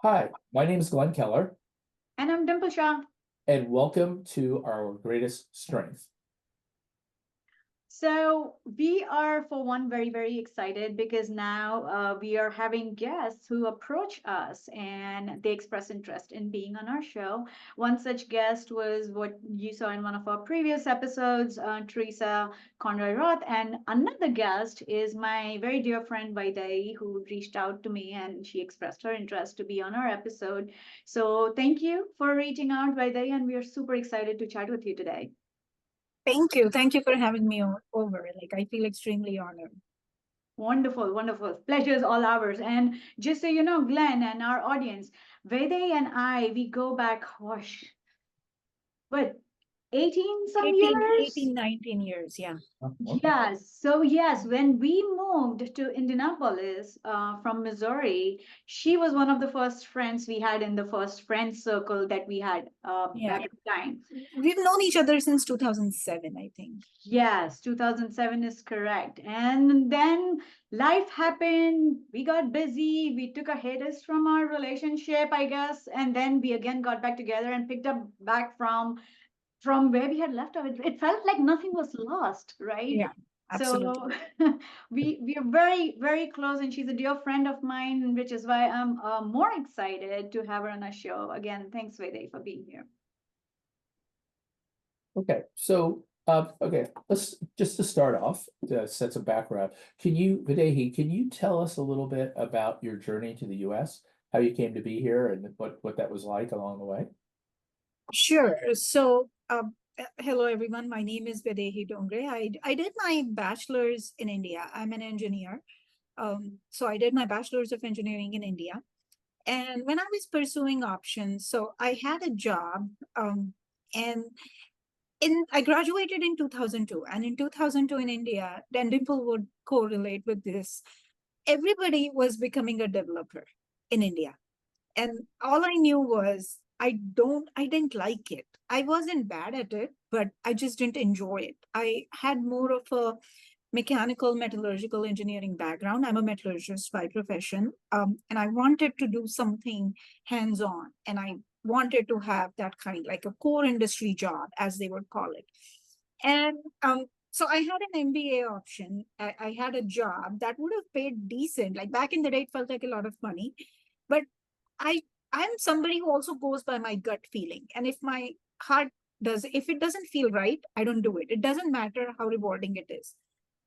Hi, my name is Glenn Keller, And I'm Dimple Shah. and welcome to our greatest strength. So we are, for one, very, very excited because now we are having guests who approach us and they express interest in being on our show. One such guest was what you saw in one of our previous episodes, Teresa Conroy Roth. And another guest is my very dear friend Viadehi, who reached out to me and she expressed her interest to be on our episode. So thank you for reaching out, Viadehi, and we are super excited to chat with you today. Thank you. Thank you for having me over. Like, I feel extremely honored. Wonderful, wonderful. Pleasure is all ours. And just so you know, Glenn and our audience, Vede and I, we go back, gosh, what, 18 some 18, years? 18, 19 years. Yeah. Oh, okay. Yes. So yes, when we moved to Indianapolis from Missouri, she was one of the first friends we had in the first friend circle that we had Yeah. back at the time. We've known each other since 2007, I think. Yes, 2007 is correct. And then life happened. We got busy. We took a hiatus from our relationship, I guess. And then we again got back together and picked up back from where we had left off. It felt like nothing was lost, right? Yeah, So absolutely. we are very, very close, and she's a dear friend of mine, which is why I'm more excited to have her on our show. Again, thanks, Vede, for being here. Okay. Okay, let's just to start off, to set some background. Videhi, can you tell us a little bit about your journey to the US, how you came to be here and what that was like along the way? Sure. Hello, everyone. My name is Viadehi Dongre. I did my bachelor's in India. I'm an engineer. So I did my bachelor's of engineering in India. And when I was pursuing options, so I had a job, and I graduated in 2002, and in 2002 in India, then Dimple would correlate with this. Everybody was becoming a developer in India, and all I knew was I didn't like it. I wasn't bad at it, but I just didn't enjoy it. I had more of a mechanical metallurgical engineering background. I'm a metallurgist by profession, and I wanted to do something hands on, and I wanted to have that kind like a core industry job, as they would call it. And so I had an MBA option. I had a job that would have paid decent. Like back in the day, it felt like a lot of money, but I I'm somebody who also goes by my gut feeling, and if my heart if it doesn't feel right, I don't do it. It doesn't matter how rewarding it is.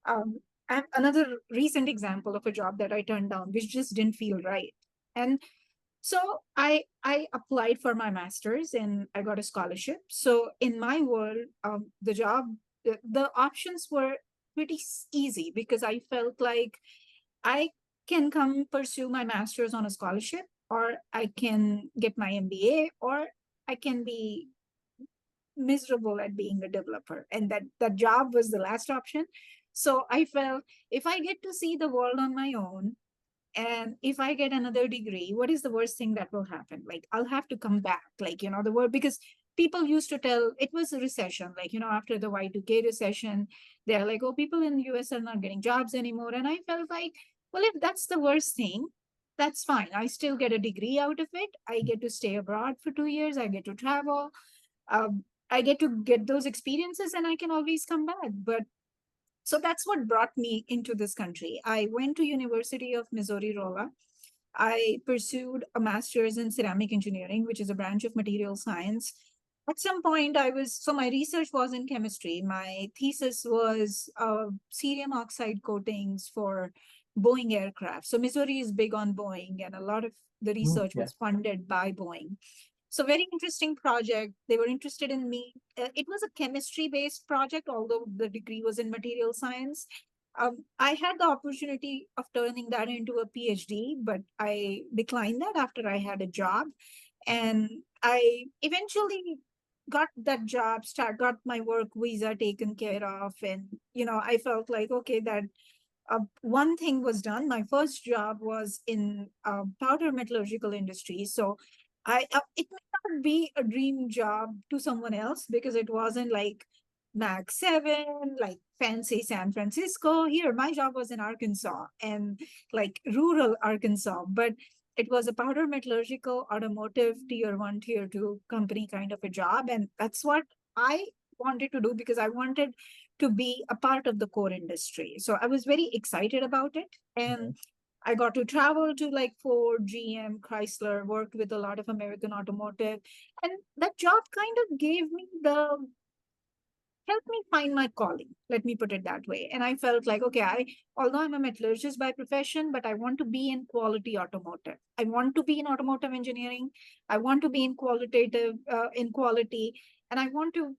um, and another recent example of a job that I turned down, which just didn't feel right. And so I applied for my master's and I got a scholarship. So in my world, the options were pretty easy because I felt like I can come pursue my master's on a scholarship, or I can get my MBA, or I can be miserable at being a developer, and that job was the last option. So I felt, if I get to see the world on my own, and if I get another degree, what is the worst thing that will happen? Like, I'll have to come back, like, the word, because people used to tell it was a recession, like, after the Y2K recession, they're like, oh, people in the US are not getting jobs anymore. And I felt like, well, if that's the worst thing, that's fine. I still get a degree out of it. I get to stay abroad for 2 years. I get to travel. I get to get those experiences and I can always come back. But so that's what brought me into this country. I went to University of Missouri Rolla. I pursued a master's in ceramic engineering, which is a branch of material science. At some point, so my research was in chemistry. My thesis was cerium oxide coatings for Boeing aircraft. So Missouri is big on Boeing, and a lot of the research Yeah. was funded by Boeing. So very interesting project. They were interested in me. It was a chemistry based project, although the degree was in material science. I had the opportunity of turning that into a PhD, but I declined that after I had a job. And I eventually got that job, got my work visa taken care of. And, I felt like, okay, that one thing was done. My first job was in powder metallurgical industry. So it may not be a dream job to someone else because it wasn't like Mac 7, like fancy San Francisco. Here, my job was in Arkansas, and like rural Arkansas. But it was a powder metallurgical automotive tier 1, tier 2 company kind of a job. And that's what I wanted to do because I wanted to be a part of the core industry. So I was very excited about it. And I got to travel to like Ford, GM, Chrysler, worked with a lot of American automotive. And that job kind of gave me the helped me find my calling. Let me put it that way. And I felt like, okay, although I'm a metallurgist by profession, but I want to be in quality automotive. I want to be in automotive engineering. I want to be in in quality, and I want to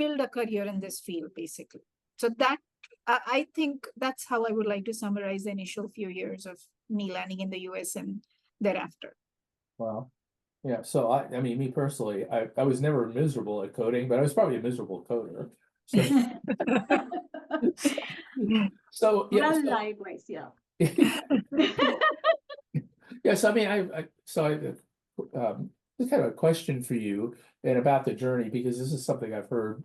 build a career in this field, basically. So that I think that's how I would like to summarize the initial few years of me landing in the US and thereafter. Wow. Yeah, so I mean, me personally, I was never miserable at coding, but I was probably a miserable coder. So, so yeah, Well, so, likewise, yeah. yes, I mean, just kind of a question for you and about the journey, because this is something I've heard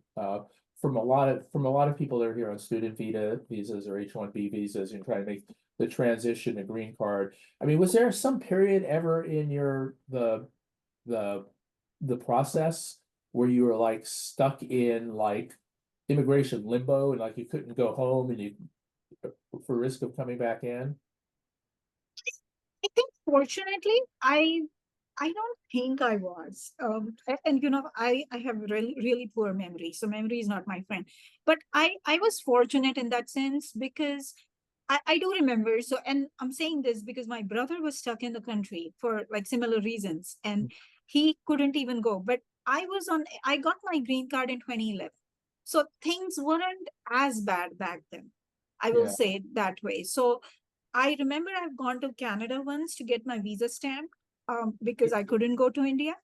from a lot of people that are here on student visas or H-1B visas and trying to make the transition to green card. I mean, was there some period ever in the process where you were like stuck in like immigration limbo and like you couldn't go home and you for risk of coming back in? I think fortunately, I don't think I was. And I have really really poor memory, so memory is not my friend. But I was fortunate in that sense because I do remember. So, and I'm saying this because my brother was stuck in the country for like similar reasons, and he couldn't even go. But I got my green card in 2011, so things weren't as bad back then. I will Yeah, say it that way. So I remember I've gone to Canada once to get my visa stamp because I couldn't go to India.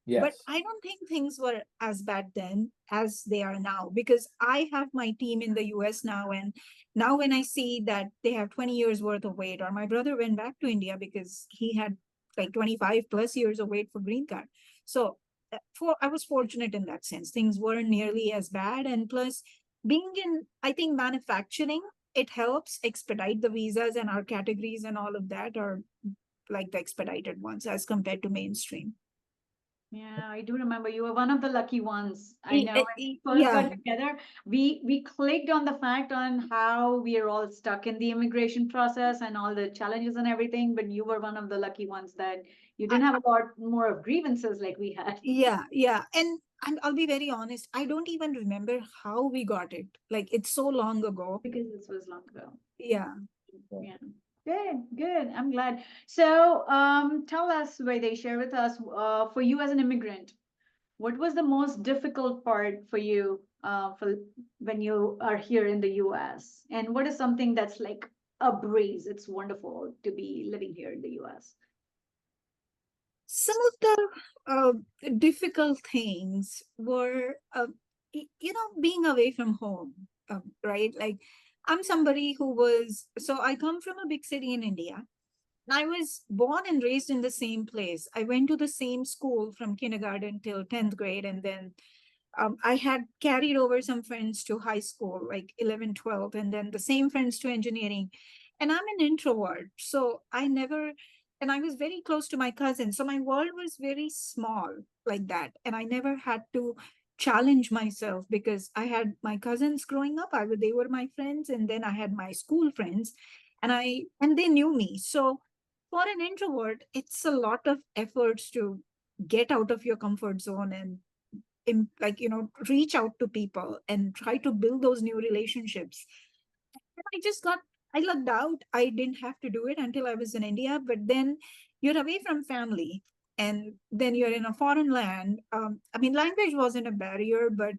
But yes, I don't think things were as bad then as they are now because I have my team in the US now. And now when I see that they have 20 years worth of wait, or my brother went back to India because he had like 25 plus years of wait for green card. So I was fortunate in that sense. Things weren't nearly as bad. And plus, being in, I think, manufacturing, it helps expedite the visas, and our categories and all of that are like the expedited ones as compared to mainstream. Yeah, I do remember you were one of the lucky ones. I know when we first Yeah, got together, we clicked on the fact on how we are all stuck in the immigration process and all the challenges and everything, but you were one of the lucky ones that you didn't have a lot more of grievances like we had. yeah. And I'll be very honest, I don't even remember how we got it. Like it's so long ago. Because this was long ago. Yeah. Yeah. Good, good. I'm glad. So, tell us, Vaidehi, share with us, for you as an immigrant, what was the most difficult part for you, for when you are here in the US? And what is something that's like a breeze? It's wonderful to be living here in the US. Some of the difficult things were, being away from home, right? Like I'm somebody who so I come from a big city in India. I was born and raised in the same place. I went to the same school from kindergarten till 10th grade. And then I had carried over some friends to high school, like 11, 12, and then the same friends to engineering. And I'm an introvert. So and I was very close to my cousins. So my world was very small like that. And I never had to challenge myself because I had my cousins growing up. They were my friends. And then I had my school friends and they knew me. So for an introvert, it's a lot of efforts to get out of your comfort zone and reach out to people and try to build those new relationships. And I lucked out. I didn't have to do it until I was in India, but then you're away from family and then you're in a foreign land. I mean, language wasn't a barrier, but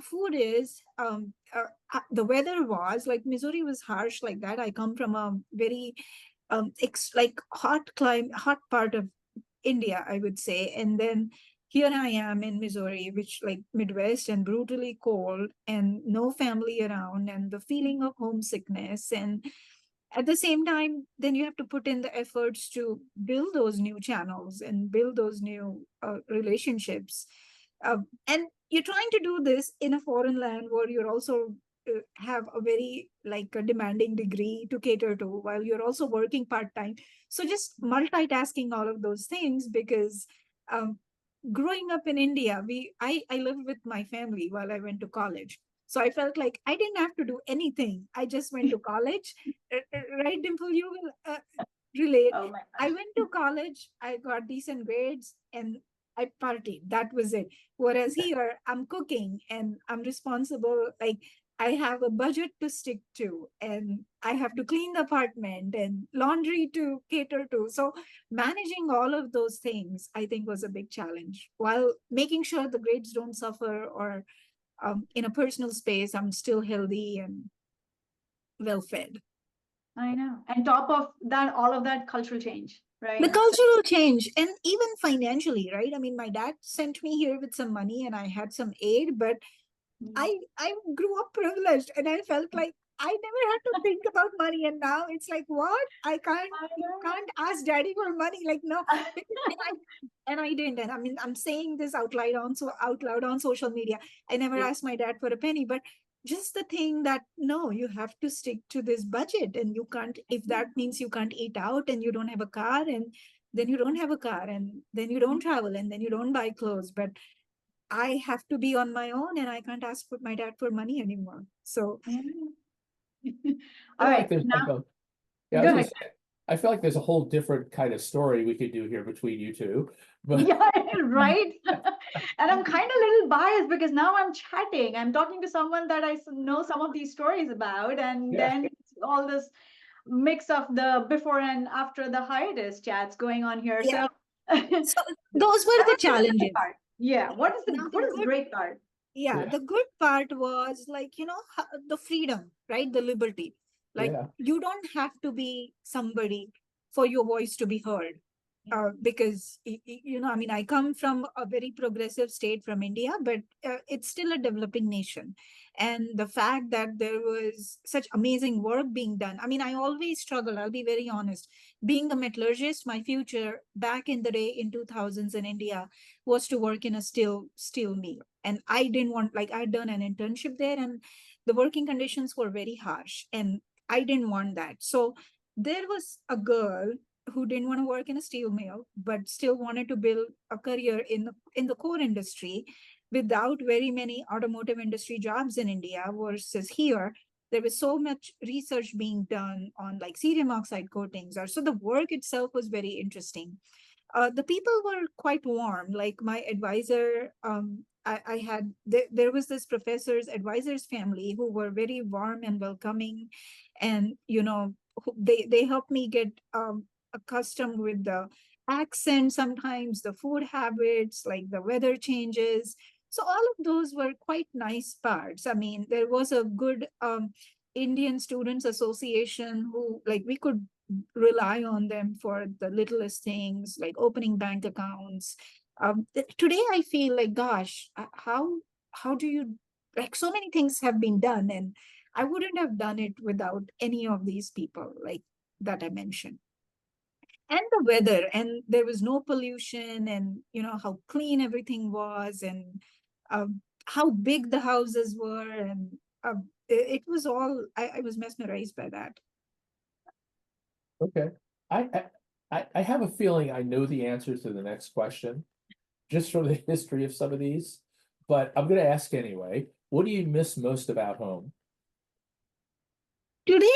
food is, the weather was like Missouri was harsh like that. I come from a very like hot part of India, I would say. And then here I am in Missouri, which like Midwest and brutally cold and no family around and the feeling of homesickness. And at the same time, then you have to put in the efforts to build those new channels and build those new relationships. And you're trying to do this in a foreign land where you're also have a very like a demanding degree to cater to while you're also working part-time. So just multitasking all of those things because um, growing up in India, I lived with my family while I went to college. So I felt like I didn't have to do anything. I just went to college. Right, Dimple, you will relate. Oh my I gosh. went to college, I got decent grades, and I partied. That was it. Whereas here, I'm cooking and I'm responsible. Like I have a budget to stick to, and I have to clean the apartment and laundry to cater to. So managing all of those things, I think, was a big challenge. While making sure the grades don't suffer, or in a personal space, I'm still healthy and well fed. I know. And top of that, all of that cultural change, The right? So, cultural change, and even financially, right? I mean, my dad sent me here with some money and I had some aid, but mm, I grew up privileged and I felt like I never had to think about money. And now it's like, what? I can't, I you know. can't ask daddy for money. Like, no. And I didn't. And I mean, I'm saying this out loud on social media. I never Yeah. asked my dad for a penny, but just the thing that no, you have to stick to this budget, and you can't, if that means you can't eat out and you don't have a car, and then you don't have a car, and then you don't travel, and then you don't buy clothes. But I have to be on my own and I can't ask for my dad for money anymore. So Yeah. I All feel right. like there's like Now, a, yeah, I go was gonna ahead. say, I feel like there's a whole different kind of story we could do here between you two, but Yeah, right. And I'm kind of a little biased because now I'm chatting. I'm talking to someone that know some of these stories about, and yeah, then all this mix of the before and after the hiatus chats going on here. yeah, So, what so those were the was the great challenges. part? Yeah, Now the what is the good, great part? yeah, yeah, the good part was like, the freedom, right? The liberty. Like yeah, you don't have to be somebody for your voice to be heard. Because I mean, I come from a very progressive state from India, but it's still a developing nation. And the fact that there was such amazing work being done, I mean, I always struggle, I'll be very honest. Being a metallurgist, my future back in the day in 2000s in India was to work in a steel mill. And I didn't want, like, I'd done an internship there, and the working conditions were very harsh, and I didn't want that. So there was a girl who didn't want to work in a steel mill but still wanted to build a career in the core industry without very many automotive industry jobs in India versus here. There was so much research being done on like cerium oxide coatings, or so the work itself was very interesting. The people were quite warm. Like my advisor, I had there was this professor's advisor's family who were very warm and welcoming, and they helped me get accustomed with the accent, sometimes the food habits, like the weather changes. So all of those were quite nice parts. I mean, there was a good Indian Students Association who, like, we could rely on them for the littlest things like opening bank accounts. Today I feel like, gosh, how do you, like, so many things have been done, and I wouldn't have done it without any of these people like that I mentioned. And the weather, and there was no pollution, and how clean everything was, and how big the houses were, and it was all, I was mesmerized by that. okay. I have a feeling I know the answer to the next question, just from the history of some of these, but I'm gonna ask anyway. What do you miss most about home? Today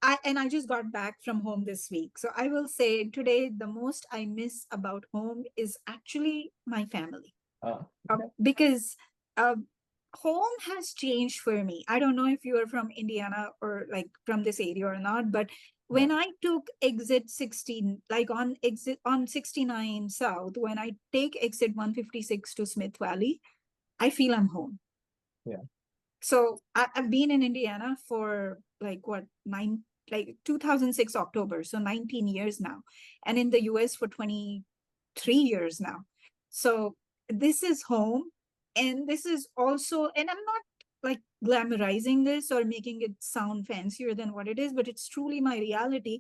I just got back from home this week. So I will say today the most I miss about home is actually my family. Okay. Because home has changed for me. I don't know if you are from Indiana or like from this area or not, but when No. I took exit 16, like on 69 South, when I take exit 156 to Smith Valley, I feel I'm home. Yeah. So I've been in Indiana for like what, 2006 October, so 19 years now, and in the US for 23 years now. So this is home, and this is also, and I'm not like glamorizing this or making it sound fancier than what it is, but it's truly my reality.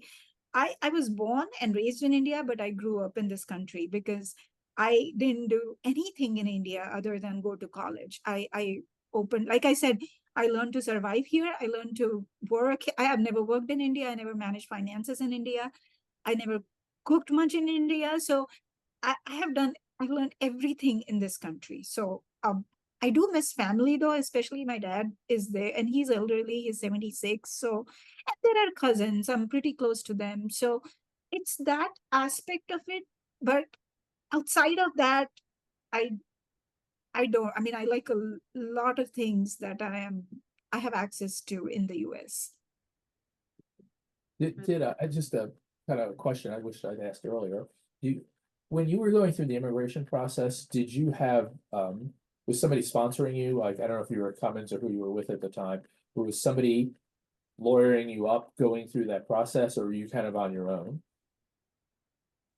I was born and raised in India, but I grew up in this country because I didn't do anything in India other than go to college. I opened, like I said, I learned to survive here. I learned to work. I have never worked in India. I never managed finances in India. I never cooked much in India. So I learned everything in this country. So I do miss family though, especially my dad is there and he's elderly, he's 76. So, and there are cousins, I'm pretty close to them. So it's that aspect of it. But outside of that, I I don't, I mean, I like lot of things that I have access to in the US. Did I just a kind of a question I wish I'd asked earlier. You, when you were going through the immigration process, did you have was somebody sponsoring you? Like, I don't know if you were at Cummins or who you were with at the time, or was somebody lawyering you up going through that process, or were you kind of on your own?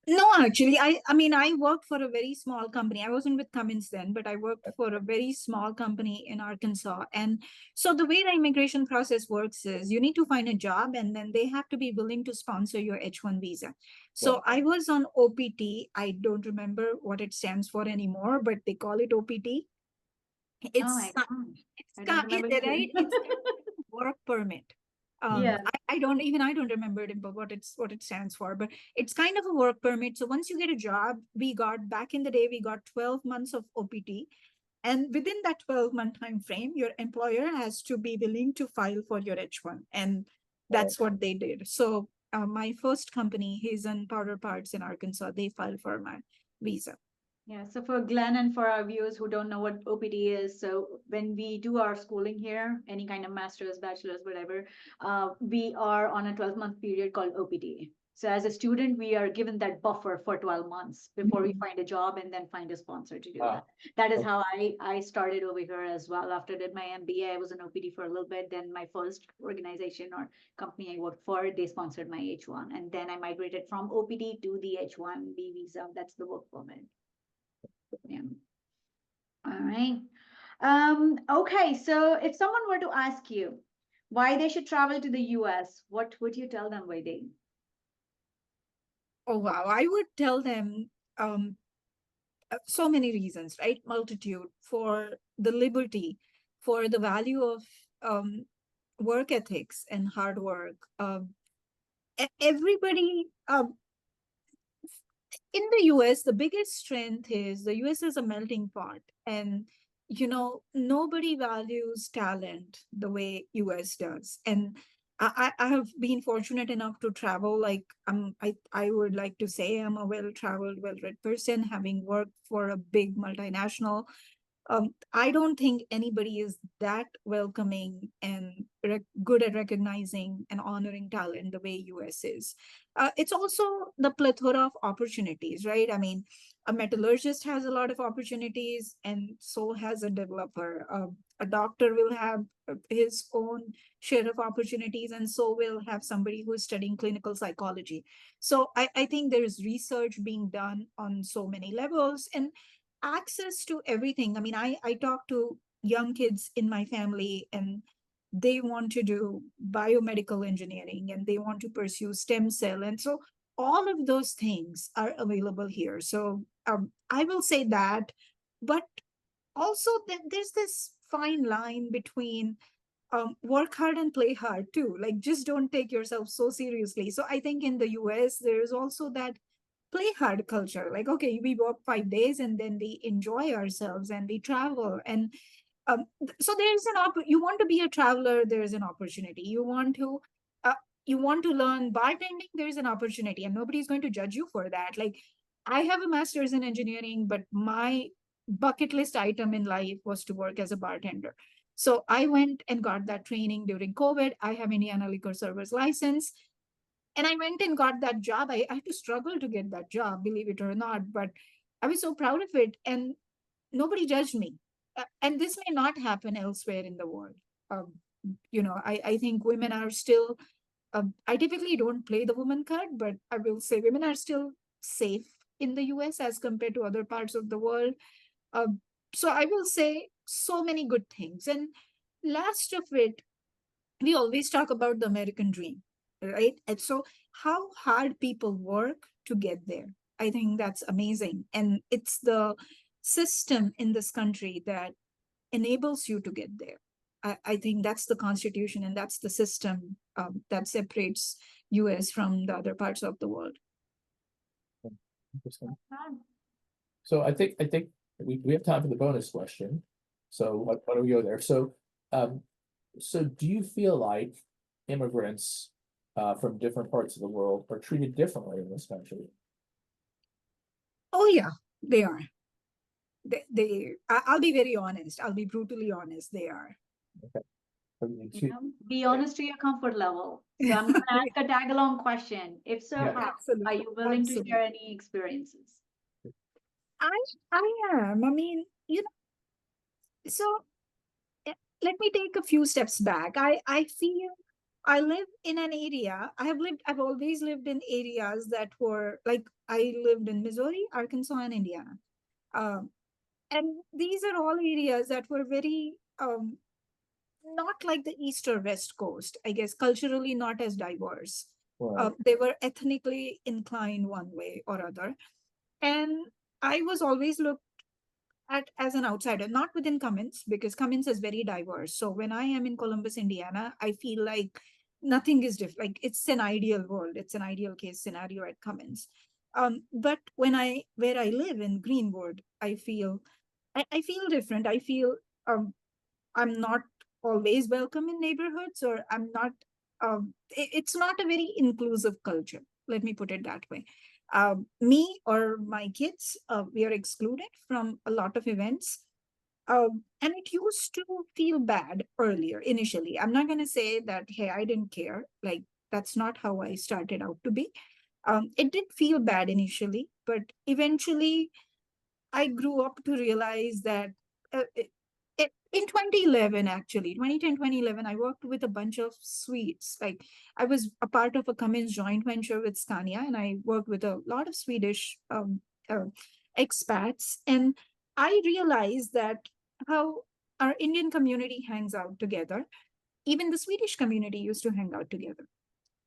No, actually, I mean, I worked for a very small company. I wasn't with Cummins then, but I worked for a very small company in Arkansas. And so the way the immigration process works is you need to find a job and then they have to be willing to sponsor your H-1 visa. So I was on OPT. I don't remember what it stands for anymore, but they call it OPT. Oh my It's gosh, it's I don't got remember right. either. It's work permit. Yeah. I don't remember it, but what it stands for. But it's kind of a work permit. So once you get a job, we got back in the day, we got 12 months of OPT. And within that 12-month time frame, your employer has to be willing to file for your H1. And that's what they did. So my first company, he's in Powder Parts in Arkansas, they filed for my visa. Yeah, so for Glenn and for our viewers who don't know what OPT is, so when we do our schooling here, any kind of master's, bachelor's, whatever, we are on a 12-month period called OPT. So as a student, we are given that buffer for 12 months before we find a job and then find a sponsor to do that. That is how I started over here as well. After I did my MBA, I was an OPT for a little bit. Then my first organization or company I worked for, they sponsored my H1. And then I migrated from OPT to the H1B visa. That's the work permit. Yeah. All right. Okay, so if someone were to ask you why they should travel to the US, what would you tell them, Viadehi? Oh, wow. I would tell them um, so many reasons, right? Multitude for the liberty, for the value of um, work ethics and hard work. Everybody in the US, the biggest strength is the US is a melting pot, and nobody values talent the way US does. And I have been fortunate enough to travel. Like I would like to say I'm a well-traveled, well-read person, having worked for a big multinational. I don't think anybody is that welcoming and good at recognizing and honoring talent the way US is. It's also the plethora of opportunities, right? I mean, a metallurgist has a lot of opportunities, and so has a developer. A doctor will have his own share of opportunities, and so will have somebody who is studying clinical psychology. So I think there is research being done on so many levels, and access to everything. I mean, I talk to young kids in my family, and they want to do biomedical engineering and they want to pursue stem cell. And so all of those things are available here. So I will say that, but also there's this fine line between work hard and play hard too. Like, just don't take yourself so seriously. So I think in the US, there is also that play hard culture. Like, okay, we work 5 days and then we enjoy ourselves and we travel. And so there's you want to be a traveler, there's an opportunity. Uh, you want to learn bartending, there's an opportunity, and nobody's going to judge you for that. Like, I have a master's in engineering, but my bucket list item in life was to work as a bartender. So I went and got that training during COVID. I have Indiana liquor server's license. And I went and got that job. I had to struggle to get that job, believe it or not, but I was so proud of it. And nobody judged me. And this may not happen elsewhere in the world. I think women are still, I typically don't play the woman card, but I will say women are still safe in the US as compared to other parts of the world. So I will say so many good things. And last of it, we always talk about the American dream, right? And so how hard people work to get there, I think that's amazing. And it's the system in this country that enables you to get there. I think that's the constitution and that's the system that separates US from the other parts of the world. Interesting. Ah, So I think we have time for the bonus question. So why don't we go there? So do you feel like immigrants from different parts of the world are treated differently in this country? Oh yeah, they are. I'll be very honest. I'll be brutally honest. They are. I mean, you know, be honest to your comfort level. So I'm gonna ask a tag along question. If so, Yeah. how are Absolutely. you willing to Absolutely. share any experiences? I am. I mean, so let me take a few steps back. I feel I live in an area. I've always lived in areas that were like I lived in Missouri, Arkansas, and Indiana. Um, and these are all areas that were very not like the East or West Coast, I guess, culturally not as diverse. Right. They were ethnically inclined one way or other. And I was always looked at as an outsider, not within Cummins, because Cummins is very diverse. So when I am in Columbus, Indiana, I feel like nothing is different. Like it's an ideal world. It's an ideal case scenario at Cummins. But where I live in Greenwood, I feel different. I feel I'm not always welcome in neighborhoods, or I'm not. It's not a very inclusive culture. Let me put it that way. Me or my kids, we are excluded from a lot of events. And it used to feel bad earlier, initially. I'm not going to say that, hey, I didn't care. Like, that's not how I started out to be. It did feel bad initially, but eventually I grew up to realize that in 2011, actually, 2010, 2011, I worked with a bunch of Swedes. Like I was a part of a Cummins joint venture with Scania, and I worked with a lot of Swedish uh, expats. And I realized that how our Indian community hangs out together, even the Swedish community used to hang out together.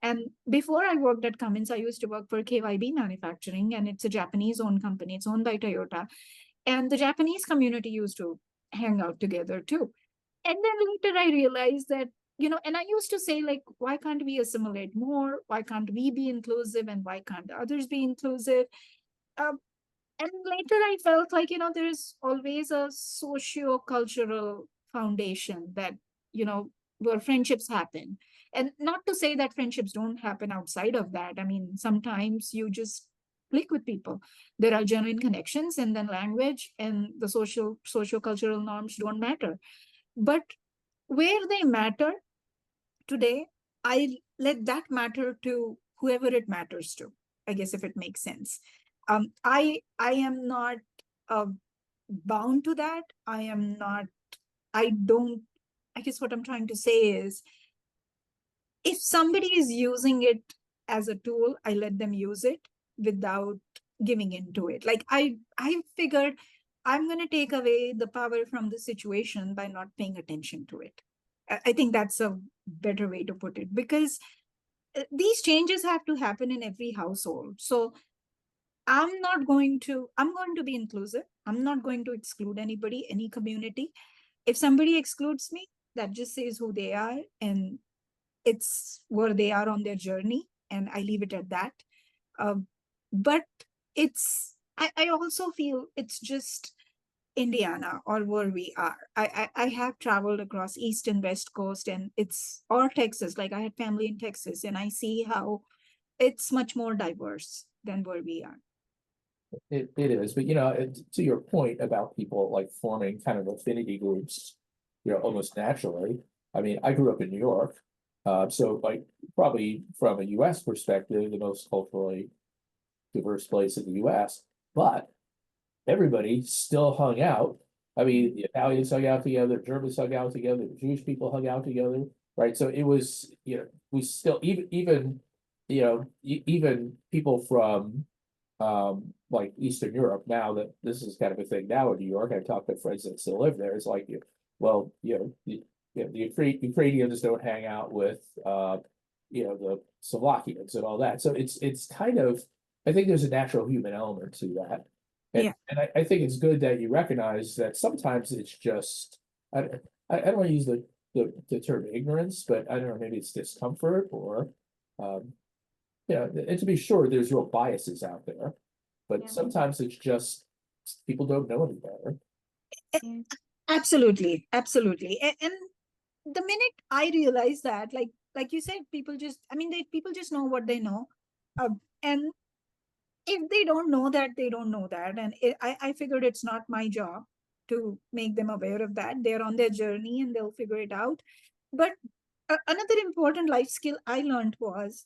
And before I worked at Cummins, I used to work for KYB Manufacturing, and it's a Japanese owned company. It's owned by Toyota. And the Japanese community used to hang out together too. And then later I realized that, and I used to say, like, why can't we assimilate more? Why can't we be inclusive? And why can't others be inclusive? Um, and later I felt like, there's always a socio-cultural foundation that, where friendships happen. And not to say that friendships don't happen outside of that. I mean, sometimes you just click with people. There are genuine connections, and then language and the socio-cultural norms don't matter. But where they matter today, I let that matter to whoever it matters to, I guess, if it makes sense. I am not uh, bound to that. I don't, I guess what I'm trying to say is, if somebody is using it as a tool, I let them use it without giving into it. Like I figured I'm going to take away the power from the situation by not paying attention to it. I think that's a better way to put it, because these changes have to happen in every household. So I'm going to be inclusive. I'm not going to exclude anybody, any community. If somebody excludes me, that just says who they are, and it's where they are on their journey, and I leave it at that. Um, but I also feel it's just Indiana or where we are. I have traveled across East and West Coast, and it's or Texas. Like I had family in Texas, and I see how it's much more diverse than where we are. It is, but to your point about people like forming kind of affinity groups, almost naturally. I mean, I grew up in New York, so like probably from a US perspective, the most culturally diverse place in the US, but everybody still hung out. I mean, the Italians hung out together, Germans hung out together, the Jewish people hung out together, right? So it was, we still even people from like Eastern Europe, now that this is kind of a thing now in New York, I talk to friends that still live there. It's like, well, the Ukrainians don't hang out with the Slovakians and all that. So it's kind of, I think there's a natural human element to that. Yeah. And I think it's good that you recognize that sometimes it's just, I don't want to use the the term ignorance, but I don't know, maybe it's discomfort or, and to be sure, there's real biases out there, but Yeah. sometimes it's just people don't know any better. Yeah. Absolutely, absolutely. And the minute I realized that, like you said, people just, I mean, people just know what they know. And if they don't know that, they don't know that. And I figured it's not my job to make them aware of that. They're on their journey and they'll figure it out. But another important life skill I learned was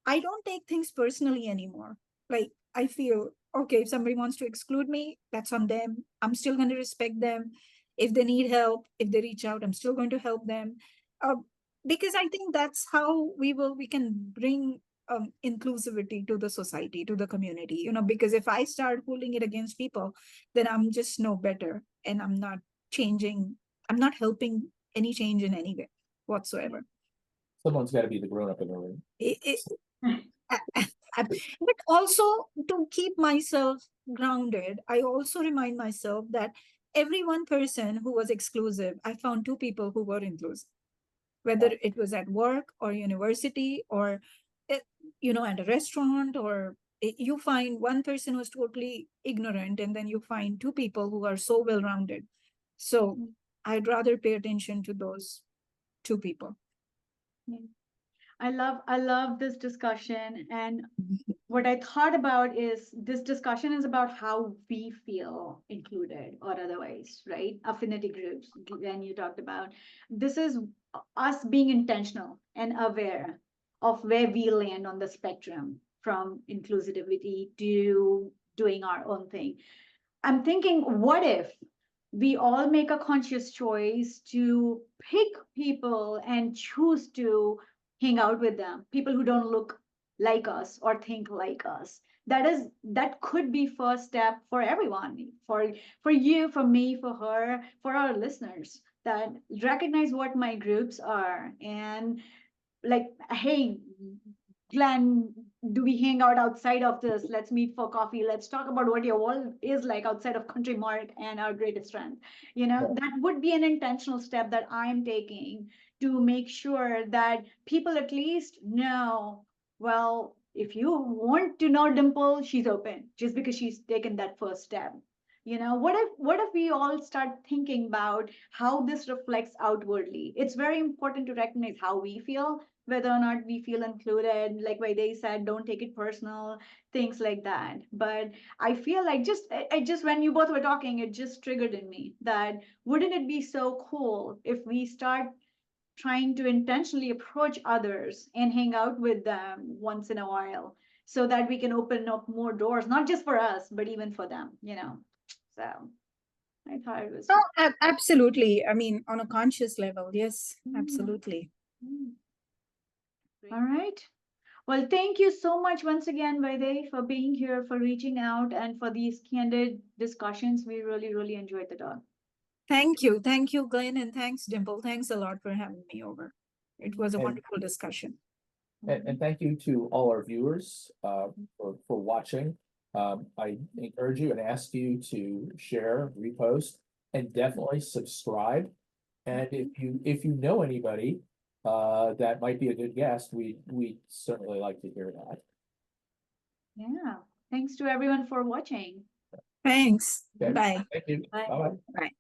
I don't take things personally anymore. Like, I feel, okay, if somebody wants to exclude me, that's on them. I'm still going to respect them. If they need help, if they reach out, I'm still going to help them. Uh, because I think that's how we can bring inclusivity to the society, to the community, because if I start holding it against people, then I'm just no better and I'm not changing, I'm not helping any change in any way whatsoever. Someone's got to be the grown up in the room. But also to keep myself grounded, I also remind myself that every one person who was exclusive, I found two people who were inclusive, whether it was at work or university or at a restaurant, or you find one person who's totally ignorant and then you find two people who are so well rounded. So I'd rather pay attention to those two people. Yeah. I love this discussion. And what I thought about is this discussion is about how we feel included or otherwise, right? Affinity groups, when you talked about. This is us being intentional and aware of where we land on the spectrum from inclusivity to doing our own thing. I'm thinking, what if we all make a conscious choice to pick people and choose to hang out with them, people who don't look like us or think like us. That could be first step for everyone, for you, for me, for her, for our listeners, that recognize what my groups are. And like, hey, Glenn, do we hang out outside of this? Let's meet for coffee. Let's talk about what your world is like outside of Country Mark and our greatest strength. That would be an intentional step that I'm taking to make sure that people at least know, well, if you want to know Dimple, she's open just because she's taken that first step. What if we all start thinking about how this reflects outwardly? It's very important to recognize how we feel, whether or not we feel included. Like Viadehi said, don't take it personal, things like that. But I feel like just when you both were talking, it just triggered in me that wouldn't it be so cool if we start trying to intentionally approach others and hang out with them once in a while, so that we can open up more doors, not just for us, but even for them. So I thought it was No, absolutely. I mean, on a conscious level, yes, absolutely. All right. Well, thank you so much once again, Viadehi, for being here, for reaching out, and for these candid discussions. We really, really enjoyed the talk. Thank you, Glenn, and thanks, Dimple. Thanks a lot for having me over. It was a And- wonderful discussion. And thank you to all our viewers for watching. I encourage you and ask you to share, repost, and definitely subscribe. And if you know anybody that might be a good guest, we certainly like to hear that. Yeah. Thanks to everyone for watching. Thanks. Okay. Bye. Thank you. Bye. Bye-bye. Bye.